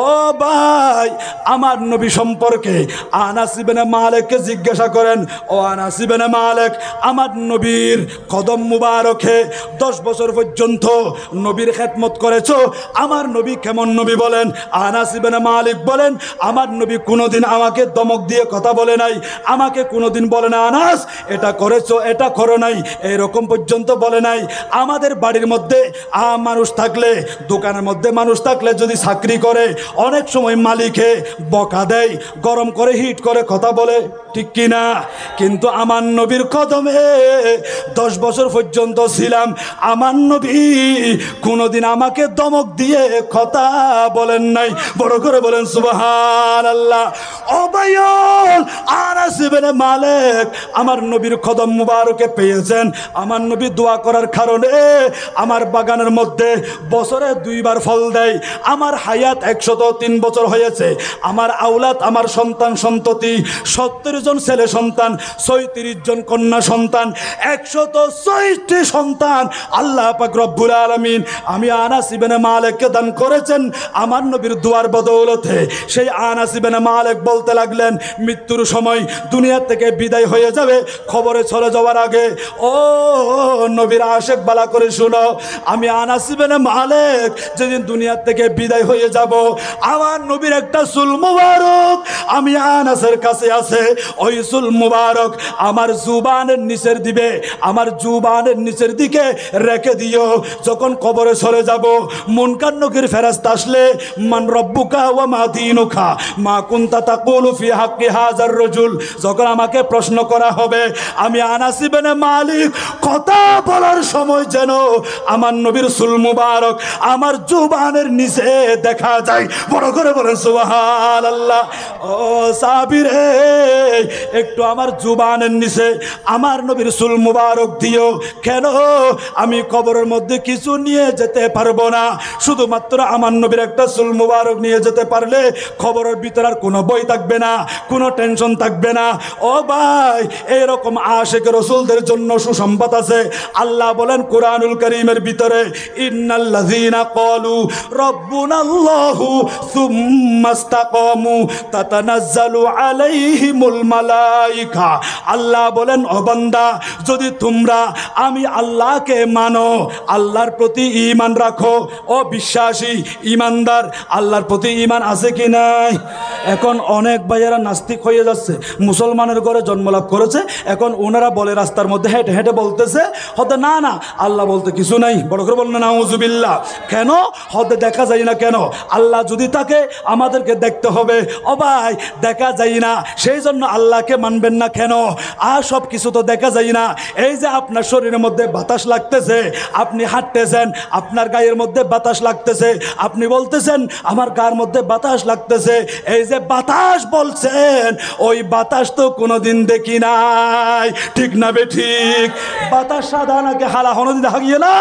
ও ভাই, আমার নবী সম্পর্কে আনাস ইবনে মালিককে জিজ্ঞাসা করেন। ও আনাস ইবনে মালিক, আমার নবীর কদম মুবারকে 10 বছর পর্যন্ত নবীর খেদমত করেছো, আমার নবী কেমন নবী বলেন? আনাস ইবনে মালিক বলেন, আমার নবী কোনোদিন আমাকে ধমক দিয়ে কথা বলে নাই, আমাকে কোনোদিন বলে না আনাস এটা করেছো এটা করো নাই, এরকম পর্যন্ত বলে নাই। আমাদের বাড়ির মধ্যে মানুষ থাকলে, দোকানের মধ্যে মানুষ থাকলে যদি চাকরি করে, অনেক সময় মালিকে বকা দেয়, গরম করে হিট করে কথা বলে, ঠিক কিনা? কিন্তু আমার নবীর কদমে 10 বছর পর্যন্ত ছিলাম, আমার নবী কোনোদিন আমাকে ধমক দিয়ে কথা বলেন নাই। বড় করে বলেন সুবহানাল্লাহ। ও ভাইয়াল, আনাস ইবনে মালিক আমার নবীর কদম মুবারকে পেয়েছেন। আমার নবী দোয়া করার কারণে আমার বাগানের মধ্যে বছরে 2 বার ফল দেয়। আমার হায়াত 103 বছর হয়েছে। আমার আওলাদ, আমার সন্তান সন্ততি 70 জন ছেলে সন্তান, 36 জন কন্যা সন্তান, 106টি সন্তান আল্লাহ পাক রব্বুল আলামিন আমি আনাস ইবনে মালিককে দান করেছেন আমার নবীর দুয়ার বদৌলতে। সেই আনাস ইবনে মালিক বলতে লাগলেন, মৃত্যুর সময় দুনিয়া থেকে বিদায় হয়ে যাবে, খবরে চলে যাওয়ার আগে, ও নবীর আশেক বালা করে শুনো, আমি আনাস ইবনে মালিক যেদিন দুনিয়া থেকে বিদায় হয়ে যাব, আমার নবীর একটা চুল মুবারক আমি আনাসের কাছে আছে, ওই চুল মুবারক আমার জুবানের নিচের দিবে, আমার জুবানের নিচের দিকে রেখে দিও। যখন কবরে চলে যাব, মুনকার নকির ফেরেশতা আসলে, মান রব্বুকা ওয়া মা দীনুকা মা কুনতা তাকুলু ফি হাক্কি হাযার রাজুল, যখন আমাকে প্রশ্ন করা হবে, আমি আনাস ইবনে মালিক কথা বলার সময় যেন আমার নবীর চুল মুবারক আমার জুবানের নিচে দেখা যায়। বড় করে বলেন সুবহানাল্লাহ। ও সাহাবীরে, একটু আমার জুবানের নিচে আমার নবীর চুল মুবারক দিও। কেন? আমি কবরের মধ্যে কিছু নিয়ে যেতে পারবো না, শুধুমাত্র আমার নবীর একটা চুল মুবারক নিয়ে যেতে পারলে খবরের ভিতরে আর কোনো বই থাকবে না, কোনো টেনশন থাকবে না। ও ভাই, এরকম আশিক রাসূলদের জন্য সুসংবাদ আছে। আল্লাহ বলেন কোরআনুল কারীমের ভিতরে, ইন্নাল্লাযীনা ক্বালু রাব্বুনাল্লাহু সুম্মা ইসতাকামু তাতানাজ্জালু আলাইহিমুল মালায়েকা। আল্লাহ বলেন, ও বান্দা, যদি তোমরা আমি আল্লাহকে মানো, আল্লাহর প্রতি ঈমান রাখো, ও বিশ্বাসী ইমানদার, আল্লাহর প্রতি ঈমান আছে কি নাই? এখন অনেক ভাইয়েরা নাস্তিক হয়ে যাচ্ছে, মুসলমানের ঘরে জন্মলাভ করেছে, এখন ওনারা বলে রাস্তার মধ্যে হেঁটে হেঁটে বলতেছে হতে না না আল্লাহ বলতে কিছু নাই। বড় করে বললেন নাউজুবিল্লাহ। কেন হতে দেখা যায় না? কেন? আল্লাহ যদি থাকে আমাদেরকে দেখতে হবে। ও ভাই, দেখা যায় না, সেই জন্য আল্লাহকে মানবেন না কেন? আর সব কিছু তো দেখা যায় না। এই যে আপনার শরীরের মধ্যে বাতাস লাগতেছে, আপনি হাঁটতেছেন, আপনার গায়ের মধ্যে বাতাস লাগতেছে, আপনি বলতেছেন আমার গায়ের মধ্যে বাতাস লাগতেছে, এই যে বাতাস বলছেন, ওই বাতাস তো কোনোদিন দেখি নাই, ঠিক না বে ঠিক? বাতাস সাদা নাকি হালা হনদি দেখা গিয়ে না,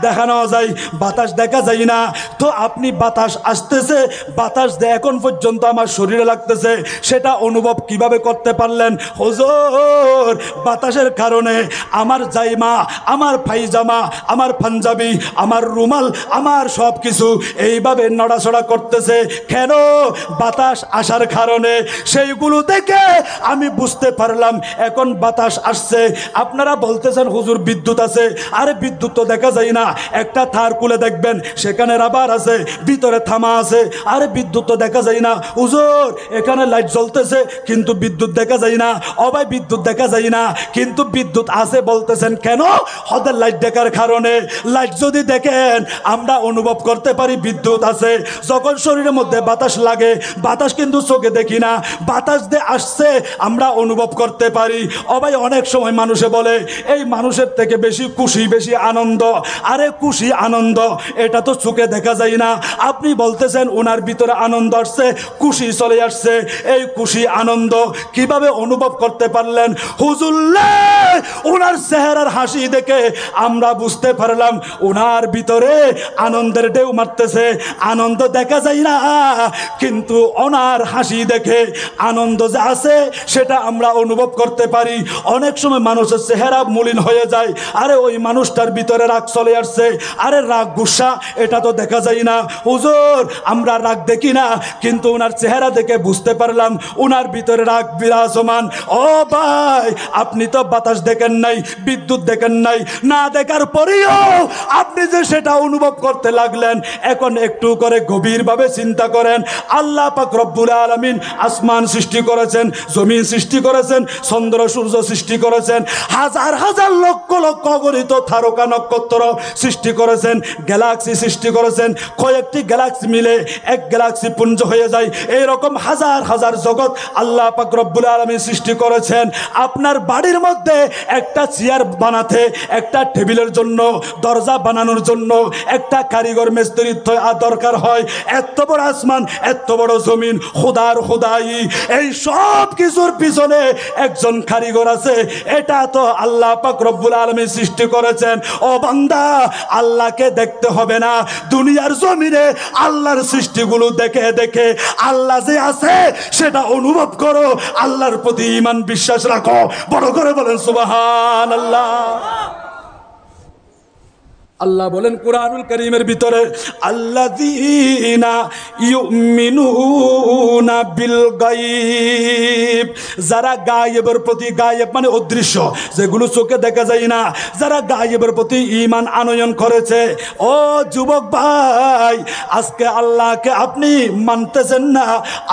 দেখানো যায়, বাতাস দেখা যায় না। তো আপনি বাতাস আসতেছে, বাতাস এখন পর্যন্ত আমার শরীরে লাগতেছে, সেটা অনুভব কিভাবে করতে পারলেন? হুজুর, বাতাসের কারণে আমার জাইমা, আমার পায়জামা, আমার পাঞ্জাবি, আমার রুমাল, আমার সব কিছু এইভাবে নড়াচড়া করতেছে। কেন? বাতাস আসার কারণে। সেইগুলো দেখে আমি বুঝতে পারলাম এখন বাতাস আসছে। আপনারা বলতেছেন হুজুর বিদ্যুৎ আছে, আরে বিদ্যুৎ তো দেখা যায় না। একটা তার খুলে দেখবেন সেখানে রাবার আছে, ভিতরে থামা আছে, আরে বিদ্যুৎ তো দেখা যায় না। হুজুর, এখানে লাইট জ্বলতেছে কিন্তু বিদ্যুৎ দেখা যায় না। ও ভাই, বিদ্যুৎ দেখা যায় না কিন্তু বিদ্যুৎ আছে বলতেছেন কেন? হদের লাইট দেখার কারণে। লাইট যদি দেখেন আমরা অনুভব করতে পারি বিদ্যুৎ আছে। যখন শরীরের মধ্যে বাতাস লাগে, বাতাস কিন্তু চোখে দেখি না, বাতাস দিয়ে আসছে আমরা অনুভব করতে পারি। ও ভাই, অনেক সময় মানুষে বলে এই মানুষের থেকে বেশি খুশি, বেশি আনন্দ। আরে খুশি আনন্দ এটা তো চোখে দেখা যায় না। আপনি বলতেছেন ওনার ভিতরে আনন্দ আসছে, খুশি চলে আসছে। এই খুশি আনন্দ কিভাবে অনুভব করতে পারলেন? হুজুল্লে, ওনার চেহারার হাসি দেখে আমরা বুঝতে পারলাম ওনার ভিতরে আনন্দের ঢেউ মারতেছে। আনন্দ দেখা যায় না কিন্তু ওনার হাসি দেখে আনন্দ যে আছে সেটা আমরা অনুভব করতে পারি। অনেক সময় মানুষের চেহারা মলিন হয়ে যায়, আরে ওই মানুষটার ভিতরে রাগ চলে আসছে, আরে রাগ গুসা এটা তো দেখা যায় না হুজুর, আমরা রাগ দেখি না, কিন্তু ওনার চেহারা দেখে বুঝতে পারলাম ওনার ভিতরে রাগ বিরাজমান। ও ভাই, আপনি তো বাতাস দেখেন নাই, বিদ্যুৎ দেখেন নাই, না দেখার পরেও আপনি যে সেটা অনুভব করতে লাগলেন। এখন একটু করে গভীরভাবে চিন্তা করেন, আল্লাহ পাক রব্বুল আলামিন আসমান সৃষ্টি করেছেন, জমিন সৃষ্টি করেছেন, চন্দ্র সূর্য সৃষ্টি করেছেন, হাজার হাজার লক্ষ লক্ষ অগণিত তারকা নক্ষত্র সৃষ্টি করেছেন, গ্যালাক্সি সৃষ্টি করেছেন, কয়েকটি গ্যালাক্সি মিলে এক গ্যালাক্সি পুঞ্জ হয়ে যায়, এইরকম হাজার হাজার জগৎ আল্লাহ পাক রব্বুল আলামিন সৃষ্টি করেছেন। আপনার বাড়ির মধ্যে একটা চেয়ার বানাতে, একটা টেবিলের জন্য, দরজা বানানোর জন্য একটা কারিগর মিস্ত্রি দরকার হয়। এত বড় আসমান, এত বড় জমিন, খোদার খোদাই, এই সব কিছুর পিছনে একজন কারিগর আছে। এটা তো আল্লাহ পাক রব্বুল আলামিন সৃষ্টি করেছেন। ও বান্দা, আল্লাহকে দেখতে হবে না, দুনিয়ার জমিনে আল্লাহর সৃষ্টিগুলো দেখে দেখে আল্লাহ যে আছে সেটা অনুভব করো, আল্লাহর প্রতি ঈমান বিশ্বাস রাখো। বড় করে বলেন সুবহানাল্লাহ। আল্লাহ বলেন কুরআনুল কারীমের ভিতরে, আল্লাযীনা ইউমিনুনা বিল গায়ব, যারা গায়েবের প্রতি, গায়েব মানে অদৃশ্য, যেগুলো চোখে দেখা যায় না, যারা গায়েবের প্রতি ঈমান আনয়ন করেছে। ও যুবক ভাই, আজকে আল্লাহকে আপনি মানতেছেন না,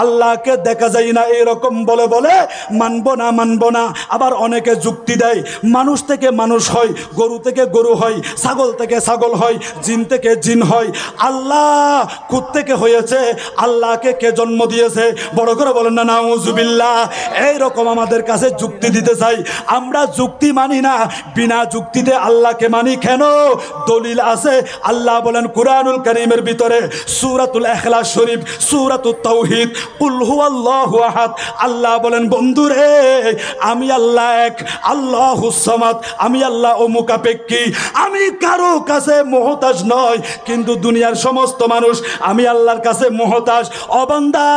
আল্লাহকে দেখা যায় না এরকম বলে বলে মানবো না মানবো না। আবার অনেকে যুক্তি দেয়, মানুষ থেকে মানুষ হয়, গরু থেকে গরু হয়, ছাগল থেকে ছাগল হয়, জিন থেকে জিন হয়। আল্লাহ কোত্থেকে হয়েছে? আল্লাহকে কে জন্ম দিয়েছে? বড় করে বলেন না নাউজুবিল্লাহ। এইরকম আমাদের কাছে যুক্তি দিতে চাই, আমরা যুক্তি মানি না, বিনা যুক্তিতে আল্লাহকে মানি কেন? দলিল আছে। আল্লাহ বলেন কুরআনুল কারীমের ভিতরে সূরাতুল ইখলাস শরীফ, সূরাতুত তাওহীদ, কুল হুয়াল্লাহু আহাদ, আল্লাহ বলেন বন্ধুরে, আমি আল্লাহ এক, আল্লাহুস সামাদ, আমি আল্লাহ অমুখাপেক্ষী, আমি কারো কাছে মুহতাজ নয়, কিন্তু দুনিয়ার সমস্ত মানুষ আমি আল্লাহর কাছে মুহতাজ। ও বান্দা,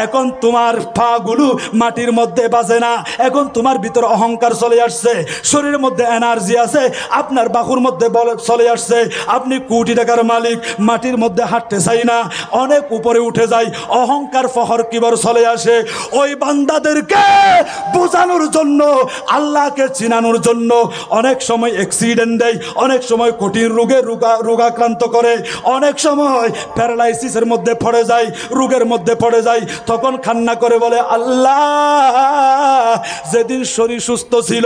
এখন তোমার পাগুলো মাটির মধ্যে বাজে না, এখন তোমার ভিতর অহংকার চলে আসছে, শরীরের মধ্যে এনার্জি আছে, আপনার বাহুর মধ্যে চলে আসছে, আপনি কোটি টাকার মালিক, মাটির মধ্যে হাঁটতে চাই না, অনেক উপরে উঠে যায়, অহংকার ফখর কিবর চলে আসে। ওই বান্দাদেরকে বোঝানোর জন্য, আল্লাহকে চিনানোর জন্য অনেক সময় অ্যাক্সিডেন্ট দেয়, অনেক সময় কঠিন রোগে রোগাক্রান্ত করে, অনেক সময় প্যারালাইসিসের মধ্যে পড়ে যায়, রোগের মধ্যে পড়ে যায়, তখন কান্না করে বলে, আল্লাহ যেদিন শরীর সুস্থ ছিল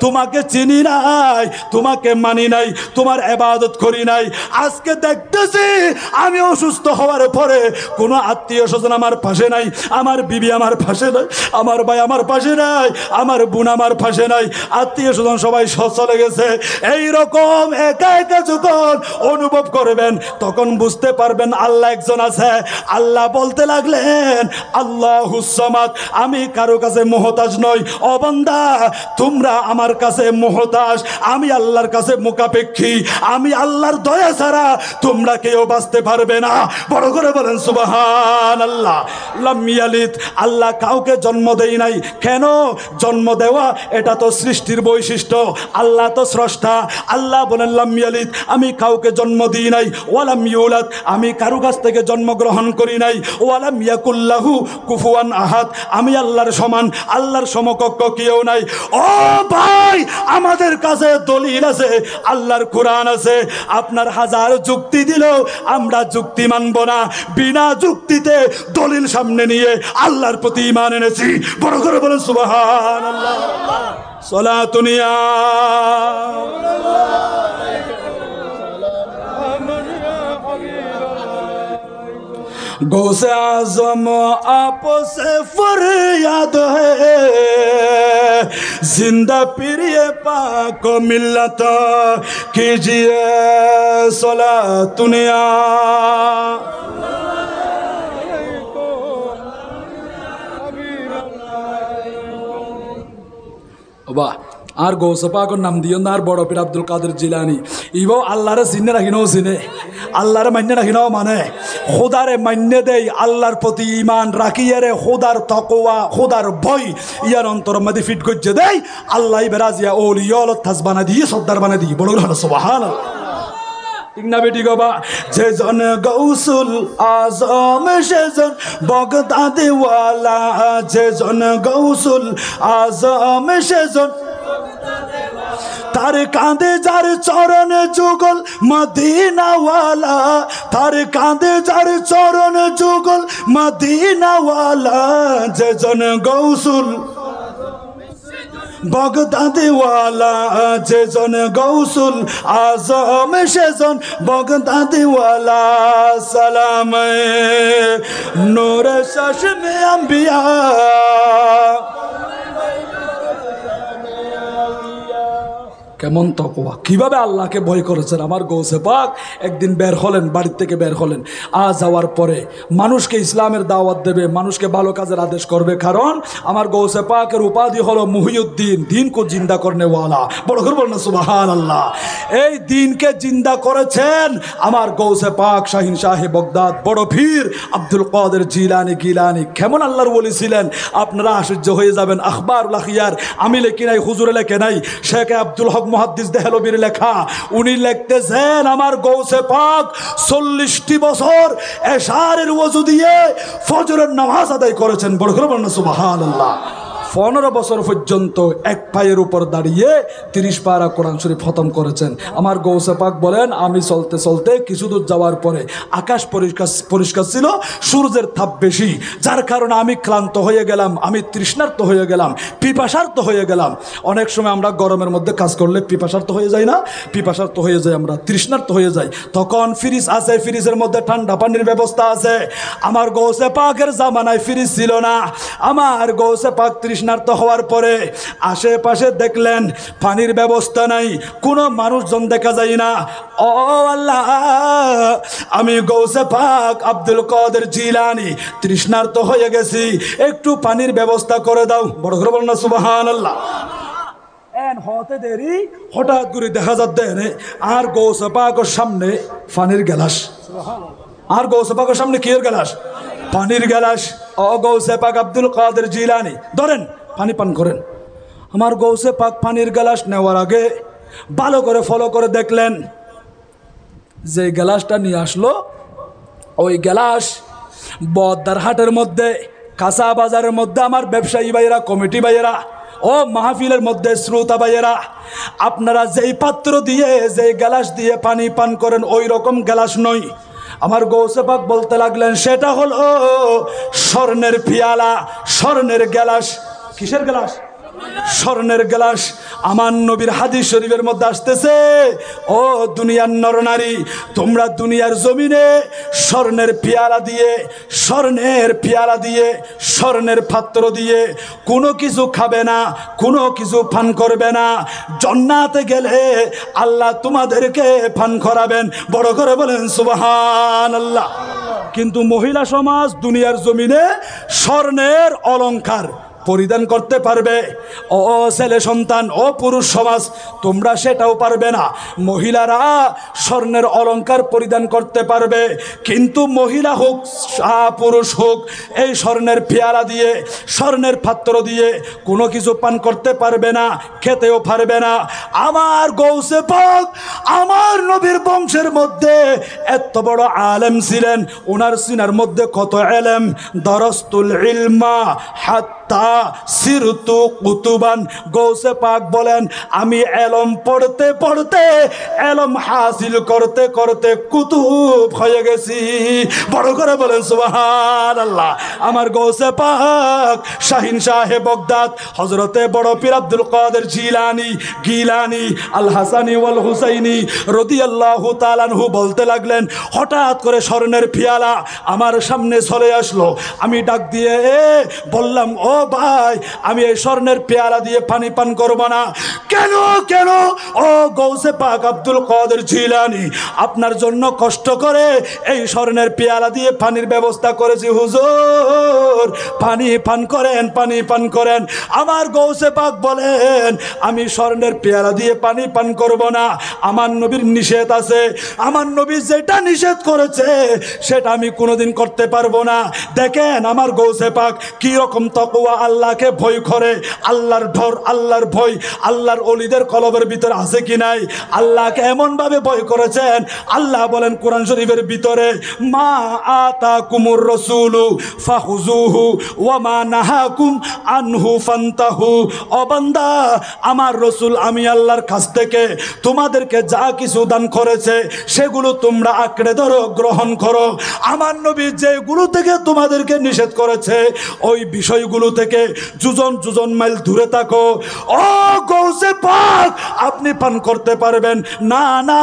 তোমাকে চিনি নাই, তোমাকে মানি নাই, তোমার ইবাদত করি নাই, আজকে দেখতেছি আমি অসুস্থ হওয়ার পরে কোনো আত্মীয় স্বজন আমার পাশে নাই, আমার বিবি আমার পাশে নাই, আমার ভাই আমার পাশে নাই, আমার বোন আমার পাশে নাই, আত্মীয় স্বজন সবাই চলে গেছে। এইরকম একা একা যখন অনুভব করবেন তখন বুঝতে পারবেন আল্লাহ একজন আছে। আল্লাহ বলতে লাগলেন, আল্লাহুস সামাদ, আমি কারো কাছে মুহতাজ নই। ও বান্দা, তোমরা আমার কাছে মুহতাজ, আমি আল্লাহর কাছে মুখাপেক্ষী, আমি আল্লাহর দয়া ছাড়া তোমরা কেউ বাঁচতে পারবে না। বড় করে বলেন সুবহানাল্লাহ। লাম ইয়ালিদ, আল্লাহ কাউকে জন্ম দেয় নাই। কেন? জন্ম দেওয়া এটা তো সৃষ্টির বৈশিষ্ট্য, আল্লাহ তো স্রষ্টা। আল্লাহ বলেন লাম ইয়ালিদ, আমি কাউকে জন্ম দিই নাই, ওয়ালাম ইউলাদ, আমি কারো কাছ থেকে জন্মগ্রহণ করি নাই, ওয়ালাম ইয়াকুল্লাহু কুফুয়ান আহাদ, আমি আল্লাহর সমান, আল্লাহর সমকক্ষ কেউ নাই। ও ভাই, আমাদের কাছে দলিল আছে, আল্লাহর কোরআন আছে। আপনার হাজার যুক্তি দিলেও আমরা যুক্তি মানব না, বিনা যুক্তিতে দলিল সামনে নিয়ে আল্লাহর প্রতি ঈমান এনেছি। বড় করে বলেন সুবহানাল্লাহ। সালাতুন ইয়া गौसे आज़म आपसे फरियाद है, जिंदा प्रिय पाक मिल्लत कीजिए सलातुन या वाह। আর গৌসে পাকের নাম দিও না, আর বড় পীর আব্দুল কাদের জিলানি, ইবো আল্লাহরে চিনে রাখিনও চিনে, আল্লাহরে মান্য রাখিনও মানে। খোদারে মান্য দেই, আল্লাহর প্রতি ঈমান রাখিয়ে রে খোদার তাকওয়া খোদার ভয় ইয়ার অন্তর মধ্যে ফিট করছে দেই, আল্লাহ বেরাজিয়া ওলিয়ল তাজ বানা দিয়ে সর্দার বানা দিয়ে। বড় সুবহানাল্লাহ। ঠিক না বেটি গবা? যেজন গৌসুল আজম সেজন বগদাদি ওয়ালা, যেজন গৌসুল আজম সেজন তার কাঁধে যার চরণ যুগল মদিনাওয়ালা, তার কাঁধে যার চরণ যুগল মদিনাওয়ালা, যেজন গৌসুল বগদাদিওয়ালা, যেজন গৌসুল আজম সেজন বগদাদিওয়ালা। সালাম নূরে চশমে আম্বিয়া, কেমন তাকওয়া, কিভাবে আল্লাহকে ভয় করেছেন আমার গৌসে পাক। একদিন বের হলেন, বাড়ির থেকে বের হলেন, যাওয়ার পরে মানুষকে ইসলামের দাওয়াত দেবে, মানুষকে ভালো কাজের আদেশ করবে, কারণ আমার গৌসে পাকের উপাধি হলো মুহিউদ্দিন, দিন কো জিন্দা করনে ওয়ালা। বড় করে বলেন সুবহানাল্লাহ। এই দিনকে জিন্দা করেছেন আমার গৌসে পাক শাহিন শাহে বগদাদ বড় পীর আব্দুল কাদের জিলানী গিলানী। কেমন আল্লাহর ওলি ছিলেন আপনারা আশ্চর্য হয়ে যাবেন। আখবারুল আখিয়ার আমি লেখি নাই, হুজুরে লেখে নাই, শেখ আব্দুল হক মুহাদ্দিস দেহলভির লেখা। উনি লিখতেছেন আমার গৌসে পাক 40টি বছর এশারের ওযু দিয়ে ফজরের নামাজ আদায় করেছেন। বড় করে বলেন সুবহানাল্লাহ। 15 বছর পর্যন্ত এক পায়ের উপর দাঁড়িয়ে 30 পারা কোরআন শরীফ খতম করেছেন। আমার গৌসে পাক বলেন আমি চলতে চলতে কিছু দূর যাওয়ার পরে আকাশ পরিষ্কার ছিল, সূর্যের তাপ বেশি, যার কারণে আমি ক্লান্ত হয়ে গেলাম, আমি তৃষ্ণার্ত হয়ে গেলাম, পিপাসার্ত হয়ে গেলাম। অনেক সময় আমরা গরমের মধ্যে কাজ করলে পিপাসার্ত হয়ে যাই না? পিপাসার্ত হয়ে যাই, আমরা তৃষ্ণার্ত হয়ে যাই। তখন ফ্রিজ আছে, ফ্রিজের মধ্যে ঠান্ডা পানির ব্যবস্থা আছে। আমার গৌসে পাকের জামানায় ফ্রিজ ছিল না। আমার গৌসে পাক তৃষ্ণার্ত হওয়ার পরে আশেপাশে দেখলেন পানির ব্যবস্থা নাই, কোনো মানুষজন দেখা যায় না। ও আল্লাহ, আমি গৌসে পাক আব্দুল কাদের জিলানী তৃষ্ণার্ত হয়ে গেছি, একটু পানির ব্যবস্থা করে দাও। বড় করে বল না সুবহানাল্লাহ। হতে দেরি হঠাৎ করে দেখা যাচ্ছে আর গৌসে পাকের সামনে পানির গ্লাস, আর গৌসে পাকের সামনে কি এর গ্লাস? পানির গ্লাস। ও গৌসে পাক আব্দুল কাদের জিলানী ধরেন পানি পান করেন। আমার গৌসে পাক পানির গ্লাস নেওয়ার আগে ভালো করে ফলো করে দেখলেন, যে গ্লাসটা নিয়ে আসলো ওই গ্লাস বদ্দার হাটের মধ্যে, কাঁচা বাজারের মধ্যে আমার ব্যবসায়ী ভাইয়েরা, কমিটি ভাইয়েরা, ও মাহফিলের মধ্যে শ্রোতা ভাইয়েরা, আপনারা যেই পাত্র দিয়ে যেই গ্লাস দিয়ে পানি পান করেন ওই রকম গ্লাস নয়। আমার গৌসে পাক বলতে লাগলেন সেটা হলো স্বর্ণের পিয়ালা, স্বর্ণের গ্লাস। কিসের গ্লাস? স্বর্ণের গ্লাস। আমার নবীর হাদিস শরীফের মধ্যে আসতেছে, ও দুনিয়ার নরনারী, তোমরা দুনিয়ার জমিনে স্বর্ণের পিয়ালা দিয়ে, স্বর্ণের পিয়ালা দিয়ে, স্বর্ণের পাত্র দিয়ে কোনো কিছু খাবে না, কোনো কিছু পান করবে না। জান্নাতে গেলে আল্লাহ তোমাদেরকে পান করাবেন। বড় করে বলেন সুবহানাল্লাহ। কিন্তু মহিলা সমাজ দুনিয়ার জমিনে স্বর্ণের অলংকার পরিধান করতে পারবে। ও ছেলে সন্তান, ও পুরুষ সমাজ, তোমরা সেটাও পারবে না। মহিলারা স্বর্ণের অলংকার পরিধান করতে পারবে, কিন্তু মহিলা হোক পুরুষ হোক এই স্বর্ণের পেয়ালা দিয়ে, স্বর্ণের পাত্র দিয়ে কোনো কিছু পান করতে পারবে না, খেতেও পারবে না। আমার গৌসে পাক আমার নবীর বংশের মধ্যে এত বড় আলেম ছিলেন, ওনার সিনার মধ্যে কত এলেম। দরস্তুল ইলমা হাত্তা সিরতু কুতুবান। গৌসে পাক বলেন আমি এলম পড়তে পড়তে, এলম হাসিল করতে করতে কুতুব হয়ে গেছি। বড় করে বলেন সুবহানাল্লাহ। আমার গৌসে পাক শাহিন শাহে বগদাদ হযরতে বড় পীর আব্দুল কাদের জিলানী গিলানী আল হাসানী ওয়াল হুসাইনী রাদিয়াল্লাহু তাআলা আনহু বলতে লাগলেন, হঠাৎ করে স্বর্ণের পিয়ালা আমার সামনে চলে আসলো। আমি ডাক দিয়ে বললাম, ও ভাই আমি এই স্বর্ণের পেয়ালা দিয়ে পানি পান করব না। কেন কেন? ও গৌসে পাক আব্দুল কাদের জিলানী, আপনার জন্য কষ্ট করে এই স্বর্ণের পেয়ালা দিয়ে পানির ব্যবস্থা করেছি হুজুর, পানি পান করেন, পানি পান করেন। আমার গৌসে পাক বলেন আমি স্বর্ণের পেয়ালা দিয়ে পানি পান করব না, আমার নবীর নিষেধ আছে, আমার নবী যেটা নিষেধ করেছে সেটা আমি কোনোদিন করতে পারবো না। দেখেন আমার গৌসে পাক কি রকম তাকওয়া, আল্লাহকে ভয় করে, আল্লাহর ডর, আল্লাহর ভয় আল্লাহর ওলিদের কলবের ভিতরে আছে কি নাই? আল্লাহকে এমন ভাবে ভয় করেছেন, আল্লাহ বলেন কোরআন শরীফের ভিতরে মা আতাকুমুর রাসূলু ফাখুযুহু ওয়া মা নাহাকুম আনহু ফান্তাহু। ও বান্দা, আমার রাসূল আমি আল্লাহর কাছ থেকে তোমাদেরকে যা কিছু দান করেছে সেগুলো তোমরা আঁকড়ে ধরো, গ্রহণ করো। আমার নবী যেগুলো থেকে তোমাদেরকে নিষেধ করেছে ওই বিষয়গুলো থেকে যুজন যুজন মাইল দূরে থাকো। ও গৌসে পাক আপনি পান করতে পারবেন না? না,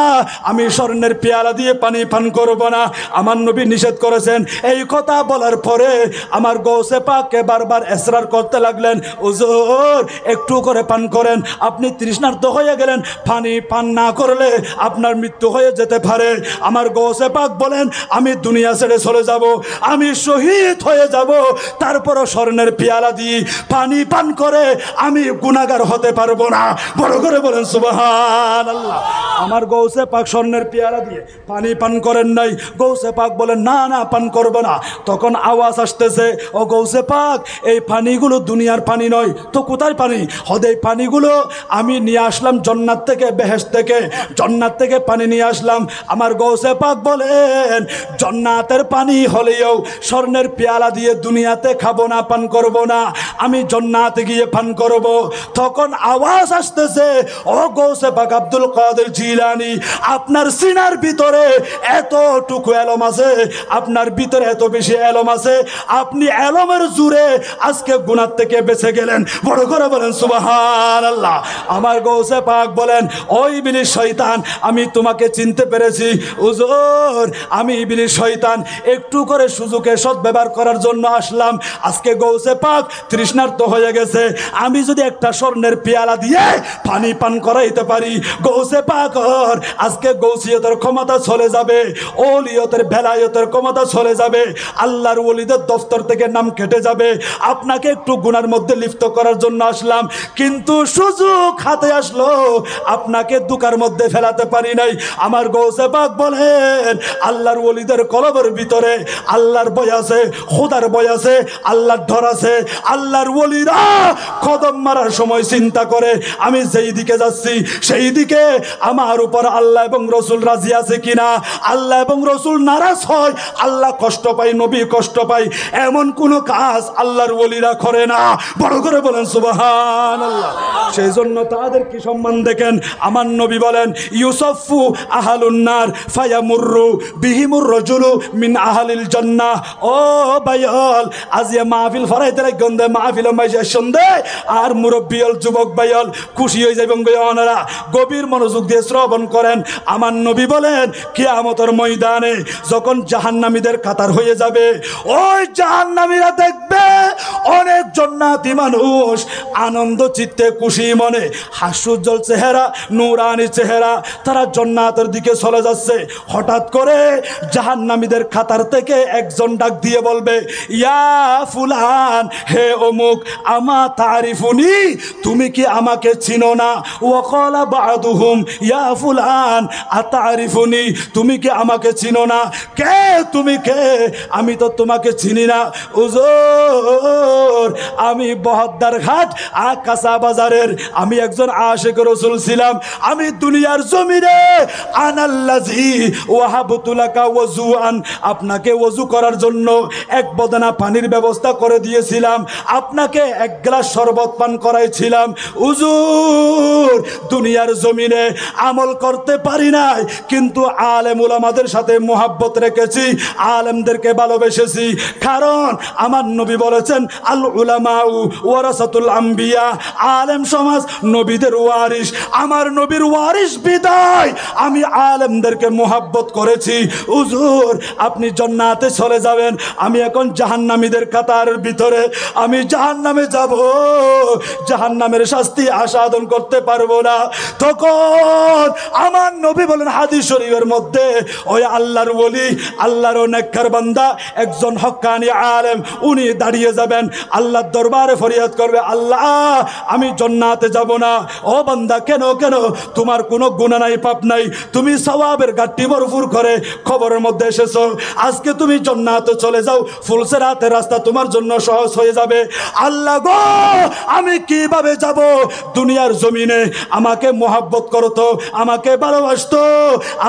আমি স্বর্ণের পেয়ালা দিয়ে পানি পান করব না, আমার নবী নিষেধ করেছেন। এই কথা বলার পরে আমার গৌসে পাককে বারবার এসরার করতে লাগলেন, হুজুর একটু করে পান করেন, আপনি তৃষ্ণার্ত হয়ে গেলেন, পানি পান না করলে আপনার মৃত্যু হয়ে যেতে পারে। আমার গৌসে পাক বলেন আমি দুনিয়া ছেড়ে চলে যাব, আমি শহীদ হয়ে যাব, তারপরও স্বর্ণের পেয়ালা দিয়ে পানি পান করে আমি গুনাহগার হতে পারবো না। বড় করে বলেন সুবহানাল্লাহ। আমার গৌসে পাক স্বর্ণের পেয়ালা দিয়ে পানি পান করেন নাই। গৌসে পাক বলেন না না, পান করবো না। তখন আওয়াজ আসতেছে, ও গৌসে পাক এই পানিগুলো দুনিয়ার পানি নয় তো কোথায় পানি? হদে এই পানিগুলো আমি নিয়ে আসলাম জান্নাত থেকে, বেহেশত থেকে, জান্নাত থেকে পানি নিয়ে আসলাম। আমার গৌসে পাক বলেন জান্নাতের পানি হলেও স্বর্ণের পেয়ালা দিয়ে দুনিয়াতে খাবো না, পান করব না, আমি জান্নাতে গিয়ে পান করব। তখন আওয়াজ আসতেছে, ও গৌসে পাক আব্দুল কাদের জিলানী আপনার সিনার ভিতরে এতটুকু এলম আছে, আপনার ভিতরে এত বেশি এলম আছে, আপনি এলমের জুড়ে আজকে গুনাহ থেকে বেঁচে গেলেন। বড় করে বলেন সুবহানাল্লাহ। আমার গৌসে পাক বলেন ও ইবলিস শয়তান আমি তোমাকে চিনতে পেরেছি হুজুর, আমি ইবলিস শয়তান একটু করে সুযোগে সদ্ব্যবহার করার জন্য আসলাম। আজকে গৌসে পাক তৃষ্ণার্ত হয়ে গেছে, আমি যদি একটা স্বর্ণের পেয়ালা দিয়ে পানি পান করাইতে পারি, গৌসে পাক আজকে গৌসিয়তের ক্ষমতা চলে যাবে, ওলিয়তের বেলায়তের ক্ষমতা চলে যাবে, আল্লাহর ওলিদের দফতর থেকে নাম কেটে যাবে। আপনাকে একটু গুনার মধ্যে লিপ্ত করার জন্য আসলাম, কিন্তু সুযোগ হাতে আসলো, আপনাকে দুকার মধ্যে ফেলাতে পারি নাই। আমার গৌসে পাক বলেন আল্লাহর ওলিদের কলবের ভিতরে আল্লাহর ভয় আছে, খোদার ভয় আছে, আল্লাহর ডর আছে। আল্লাহর ওলিরা কদম মারার সময় চিন্তা করে আমি যেই দিকে যাচ্ছি সেই দিকে আমার উপর আল্লাহ এবং রসুল রাজি আছে কিনা। আল্লাহ এবং রসুল নারাজ হয়, আল্লাহ কষ্ট পায়, নবী কষ্ট পায়, এমন কোনো কাজ আল্লাহর ওলিরা করে না। বড় করে বলেন সুবহানাল্লাহ। সেই জন্য তাদের কি সম্মান দেখেন। আমার নবী বলেন ইউসফু আহালুন নার ফায়ামুরু বিহিমুর রাজুলু মিন আহলিল জান্নাহ। ও ভাইয়াল আজিয়া মাহফিল ফরাইতে গন্ধে মাহফিল মাইজা সন্ধে আর মুরব্বিয়ল যুবক ভাইয়াল খুশি হয়ে যাবেন ওনারা, গভীর মনোযোগ দিয়ে শ্রবণ করেন। আমার নবী বলেন কিয়ামতের ময়দানে যখন জাহান্নামীদের কাতার হয়ে যাবে, ওই জাহান্নামীরা দেখবে অনেক জান্নাতি মানুষ আনন্দ চিত্তে খুশি মনে হাস্যোজ্জ্বল চেহারা, নূরানি চেহারা, তারা জান্নাতের দিকে চলে যাচ্ছে। হঠাৎ করে জাহান্নামীদের কাতার থেকে একজন ডাক দিয়ে বলবে ইয়া ফুলান, হে অমুক, আমা তারিফুনি, তুমি কি আমাকে চিনো না? ওয়াকালা বাদুহুম ইয়া ফুলান আতারিফুনি, তুমি কি আমাকে চিনো না? কে তুমি, কে? আমি তো তোমাকে চিনি না হুজুর, আমি বহদ্দার ঘাট কাঁচা বাজারের আমি একজন আশিক রাসূল ছিলাম। আমি দুনিয়ার জমিনে আনাল্লাযী ওয়াহাবতু লাকা ওযুআন, আপনাকে ওযু করার জন্য এক বদনা পানির ব্যবস্থা করে দিয়েছিলাম, আপনাকে এক গ্লাস শরবত পান করাইছিলাম। হুজুর দুনিয়ার জমিনে আমল করতে পারি নাই, কিন্তু আলেম উলামাদের সাথে মোহাব্বত রেখেছি, আলেমদেরকে ভালোবেসেছি। কারণ আমার নবী বলেছেন আল উলামাউ ওয়ারাসাতুল আম্বিয়া, আলেম সমাজ নবীদের ওয়ারিস। আমার নবীর ওয়ারিস বিদায় আমি আলেমদেরকে মোহাব্বত করেছি। হুজুর আপনি জান্নাতে চলে যাবেন, আমি এখন জাহান্নামীদের কাতারের ভিতরে আমি জাহান্নামে যাব, জাহান্নামের শাস্তি আস্বাদন করতে পারবো না। তখন আমার নবী বলেন হাদিস শরীফের মধ্যে, ওই আল্লাহর ওলি, আল্লাহর নেককার বান্দা, একজন হক্কানি আলেম, উনি দাঁড়িয়ে যাবেন, আল্লাহর দরবারে ফরিয়াদ করবে, আল্লাহ আমি জান্নাতে যাব না। ও বান্দা, কেন কেন? তোমার কোনো গুনাহ নাই, পাপ নাই, তুমি সওয়াবের গাট্টি ভরপুর করে খবরের মধ্যে এসেছো, আজকে তুমি জান্নাতে চলে যাও, ফুলসিরাতের রাস্তা তোমার জন্য সহজ হয়ে যাবে। আল্লাহ গো, আমি কিভাবে যাব? দুনিয়ার জমিনে আমাকে মোহাব্বত করতো, আমাকে ভালোবাসতো,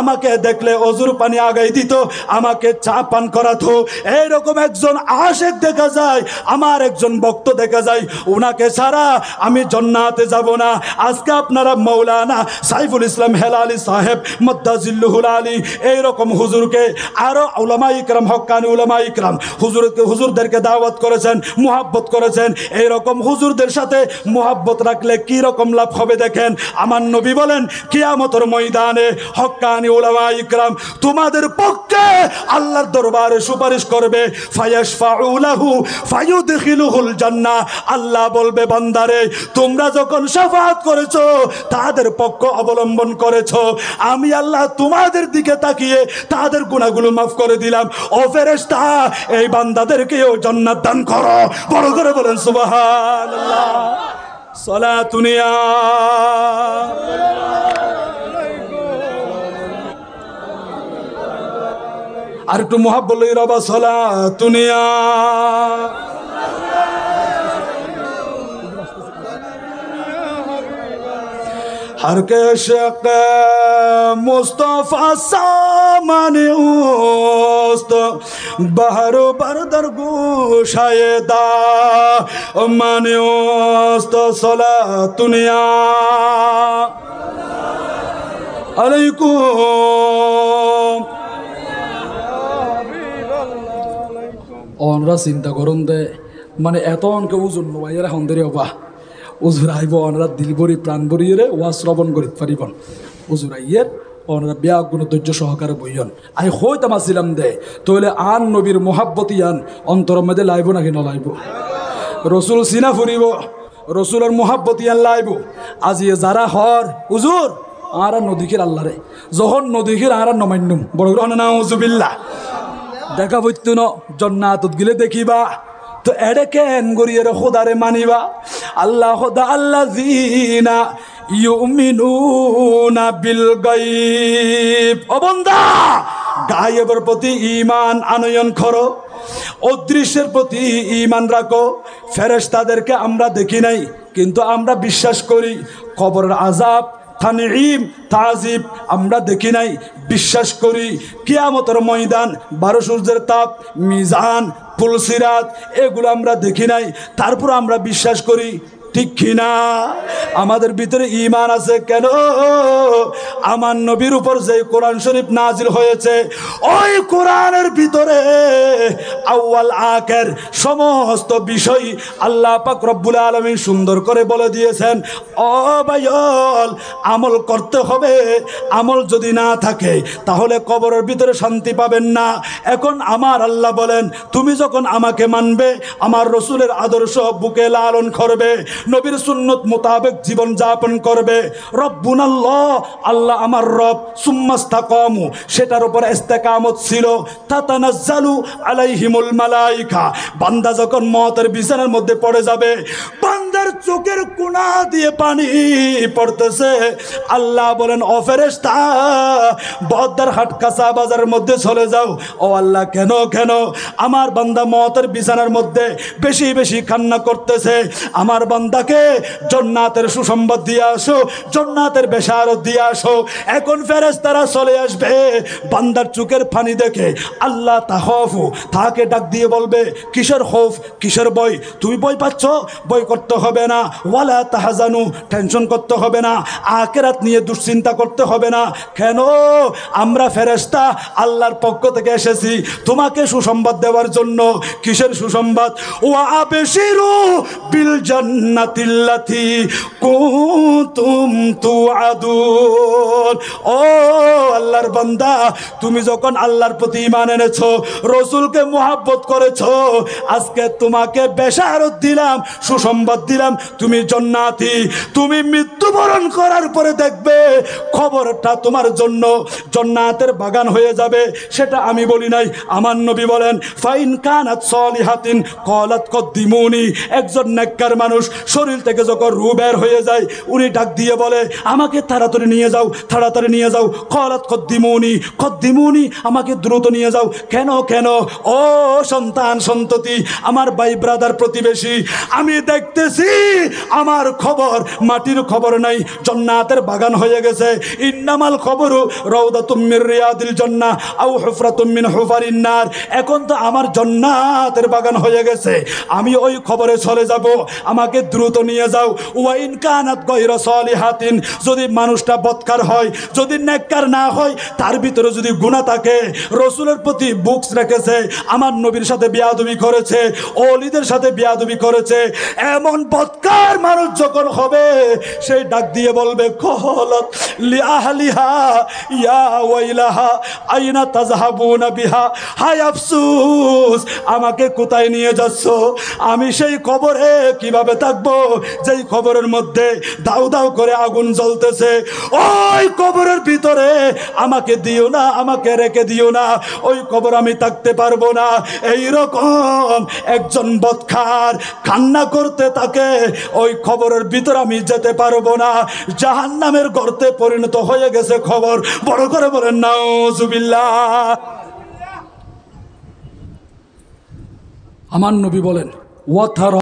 আমাকে দেখলে অজুর পানি আগাই দিত, আমাকে চা পান করাতো, এইরকম একজন আশেক দেখা যায়, আমার একজন ভক্ত দেখা যায়, উনাকে ছাড়া আমি জান্নাতে যাব না। আজকে আপনারা মৌলানা সাইফুল ইসলাম হেলালি সাহেব মদ্দাজিল্লুহুল আলী এইরকম হুজুরকে, আরো উলামা ইকরাম, হক্কানি উলামা ইকরাম হুজুরদেরকে দাওয়াত করেছেন, মুহাব্বত করেছেন। এইরকম হুজুরদের সাথে মুহাব্বত রাখলে কি রকম লাভ হবে দেখেন। আমার নবী বলেন, কিয়ামতের ময়দানে হক্কানি উলামা ইকরাম তোমাদের পক্ষে আল্লাহর দরবারে সুপারিশ করবে, ফায়াশফাউ লাহু ফায়ুদখিলুহুল জান্নাহ। আল্লাহ বলবে, বান্দারে তোমরা যখন শাফাআত করেছো, তাদের পক্ষ অবলম্বন করেছো, আমি আল্লাহ তোমাদের দিকে তাকিয়ে তাদের গুনাহগুলো মাফ করে দিলাম। ও ফেরেশতা, এই বান্দাদেরকেও জান্নাত দান করো। বড় করে বলেন সুবহানাল্লাহ। সালাতুনিয়া আর একটু মুহাব্বত লই রবা, সালাতুনিয়া हर के शक मुस्तफ़ा सामने उस्त बहरो बरदर गुशायदा माने उस्त सला दुनिया अलैकुम। ওনরা চিন্তা করুন দে, মানে এত অনকে ওজন নবাইয়ারা হন্দেরে অবা উজুর আইব, ওনারা দিল ভরি প্রাণ ভরিয়ে ওয়া শ্রবণ করিতে পারিবন। উজুর আইয়ের ওনারা ব্যাগ গুণ ধৈর্য সহকারে বইয়ন। আই হইতাম আসিলাম দে, তাহলে আন নবীর মোহাব্বতি আন অন্তর মধ্যে লাইব নাকি নলাইব? রসুল সিনা ফুরিব, রসুলের মোহাব্বতি আন লাইব। আজি যারা হর উজুর আর নদীকের আল্লাহরে, যখন নদীকের আর নমান্যম বড় গ্রহণ না উজুবিল্লাহ দেখা বইত ন জন্নাতত গিলে দেখিবা, তো এডে কেন গরিয়ের খোদারে মানিবা? আল্লাহ খোদা আল্লাযীনা ইউমিনুনা বিল গায়ব। ও বান্দা, গায়েবের প্রতি ঈমান আনয়ন করো, অদৃশ্যের প্রতি ঈমান রাখো। ফেরেশতাদেরকে আমরা দেখি নাই, কিন্তু আমরা বিশ্বাস করি। কবরের আযাব, তানঈম, তাযিব আমরা দেখি নাই, বিশ্বাস করি। কিয়ামতের ময়দান, 12 সূর্যের তাপ, মিজান, ফুলসিরাত এগুলো আমরা দেখি নাই, তারপর আমরা বিশ্বাস করি, ঠিক কিনা? আমাদের ভিতরে ঈমান আছে কেন? আমার নবীর উপর যে কোরআন শরীফ নাজিল হয়েছে, ওই কোরআনের ভিতরে আউয়াল আখির সমস্ত বিষয় আল্লাহ পাক রব্বুল আলামিন সুন্দর করে বলে দিয়েছেন। ও ভাইয়ল, আমল করতে হবে, আমল যদি না থাকে তাহলে কবরের ভিতরে শান্তি পাবেন না। এখন আমার আল্লাহ বলেন, তুমি যখন আমাকে মানবে, আমার রসুলের আদর্শ বুকে লালন করবে, নবীর সুন্নত মোতাবেক জীবন যাপন করবে, রব্বুনাল্লাহ, আল্লাহ আমার রব, সুম্মাস্তাকামু, সেটার উপর ইস্তেকামত ছিল, তাতানাজ্জালু আলাইহিমুল মালাইকা। বান্দা যখন মওতের বিছানার মধ্যে পড়ে যাবে, বান্দার চোখের কোণা দিয়ে পানি পড়তেছে, আল্লাহ বলেন, ও ফেরেশতা, বদ্দার হাট কাঁচা বাজারের মধ্যে চলে যাও। ও আল্লাহ, কেন কেন? আমার বান্দা মওতের বিছানার মধ্যে বেশি বেশি কান্না করতেছে, আমার বান্দাকে জান্নাতের সুসংবাদ দিয়ে আসো, জান্নাতের বেশারত দিয়ে আসো। এখন ফেরেশতারা চলে আসবে, বান্দার চোখের পানি দেখে আল্লাহ তাখাফু, তাকে ডাক দিয়ে বলবে, কিসের খৌফ, কিসের ভয়? তুমি ভয় পাচ্ছ? ভয় করতে হবে না, ওয়ালা তাহজানু, টেনশন করতে হবে না, আখিরাত নিয়ে দুশ্চিন্তা করতে হবে না। কেন? আমরা ফেরেশতা আল্লাহর পক্ষ থেকে এসেছি তোমাকে সুসংবাদ দেওয়ার জন্য। কিসের সুসংবাদ? ওয়া আবশিরু বিল জান্নাতিল্লাতী কুনতুম তুআদুন। ও আল্লাহর বান্দা, তুমি যখন আল্লাহর প্রতি ঈমান এনেছো, রাসূলকে মুহাব্বত করেছো, আজকে তোমাকে বেশারত দিলাম, সুসংবাদ দিলাম, তুমি জান্নাতি। তুমি মৃত্যুবরণ করার পরে দেখবে খবরটা তোমার জন্য জান্নাতের বাগান হয়ে যাবে। সেটা আমি বলি নাই, আমার নবী বলেন, ফাইন কানাত সলিহাতিন ক্বালাত কদ্দিমুনি। একজন নেককার মানুষ শরীর থেকে যখন রূহ বের হয়ে যায়, উনি ডাক দিয়ে বলে, আমাকে তাড়াতাড়ি নিয়ে যাও, তাড়াতাড়ি নিয়ে যাও। ক্বালাত কদ্দিমুনি, কদ্দিমুনি, আমাকে দ্রুত নিয়ে যাও। কেন? কেন? ও সন্তান সন্ততি, আমার ভাই ব্রাদার প্রতিবেশী, আমি দেখতেছি আমার খবর মাটির খবর নাই, জান্নাতের বাগান হয়ে গেছে। ইন্নামাল খবরু রাউদাতুম মির রিয়াদিল জান্নাহ আও হুফরাতুম মিন হুফারিন নার। এখন তো আমার জান্নাতের বাগান হয়ে গেছে, আমি ওই খবরে চলে যাব, আমাকে দ্রুত নিয়ে যাও। ওয়া ইন কানাত গায়রা সালিহাতিন, যদি মানুষটা বদকার হয়, যদি নেককার না হয়, তার ভিতরে যদি গুনাহ থাকে, রাসূলের প্রতি বুকস রেখেছে, আমার নবীর সাথে বেয়াদবি করেছে, ওলিদের সাথে বেয়াদবি করেছে, এমন বদকার মানুষ যখন হবে, সেই ডাক দিয়ে বলবে, কহলাত লি আহলিহা ইয়া ওয়াইলাহা আইনা তাযহাবুনা বিহা, হায় আফসোস, আমাকে কোথায় নিয়ে যাচ্ছ? আমি সেই কবরে কিভাবে থাকবো যেই কবরের মধ্যে দাউ দাউ করে আগুন জ্বলতেছে? ওই কবরের ভিতরে আমাকে দিও না, আমাকে রেখে দিও না, ওই কবর আমি থাকতে পারবো না। এইরকম একজন বদকার কান্না করতে থাকে, ওই খবরের ভিতর আমি যেতে পারবো না, জাহান্নামের গর্তে পরিণত হয়ে গেছে খবর। বড় করে বলেন নাউজুবিল্লাহ। আমার নবী বলেন, ওয়াথার